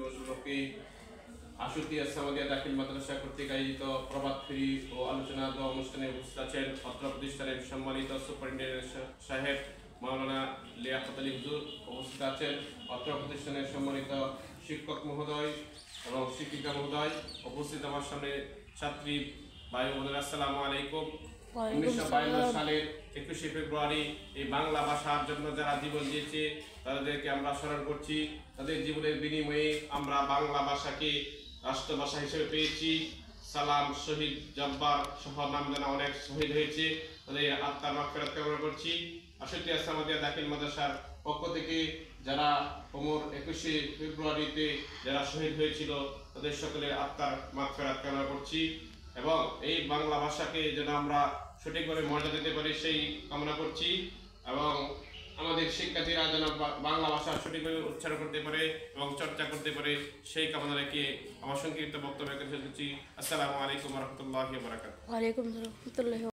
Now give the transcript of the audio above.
উপলক্ষে আশুলিয়া সামাদিয়া দাখিল মাদ্রাসা কর্তৃক আয়োজিত প্রভাত ফেরি ও আলোচনা দোয়া অনুষ্ঠানে উপস্থিত আছেন অত্র প্রতিষ্ঠানের সম্মানিত সুপারিনটেন্ডেন্ট সাহেব মাওলানা লিয়াকত আলী হুজুর, উপস্থিত আছেন অত্র প্রতিষ্ঠানের সম্মানিত শিক্ষক মহোদয় এবং শিক্ষিকা মহোদয়, উপস্থিত আমার সামনে ছাত্রী ভাই বোনেরা, আসসালামু আলাইকুম। 1952 সালের 21শে ফেব্রুয়ারি এই বাংলা ভাষার জন্য যারা জীবন দিয়েছে তাদেরকে আমরা স্মরণ করছি। তাদের জীবনের বিনিময়ে আমরা বাংলা ভাষাকে রাষ্ট্রভাষা হিসেবে পেয়েছি। সালাম, শহীদ জব্বার সহ নাম জানা অনেক শহীদ হয়েছে, তাদের আত্মার মাগফিরাত কামনা করছি। আশুলিয়া সামাদিয়া দাখিল মাদ্রাসার পক্ষ থেকে যারা 21শে ফেব্রুয়ারিতে যারা শহীদ হয়েছিল তাদের সকলের আত্মার মাগফিরাত কামনা করছি এবং এই বাংলা ভাষাকে যেন আমরা সঠিকভাবে মর্যাদা দিতে পারি সেই কামনা করছি এবং আমাদের শিক্ষার্থীরা যেন বাংলা ভাষা সঠিকভাবে উচ্চারণ করতে পারে এবং চর্চা করতে পারে সেই কামনা রেখে আমার সংক্ষিপ্ত বক্তব্য শেষ করছি। আসসালামু আলাইকুম ওয়া রাহমাতুল্লাহি ওয়া বারাকাতুহু। ওয়া আলাইকুম আসসালাম ওয়া রাহমাতুল্লাহি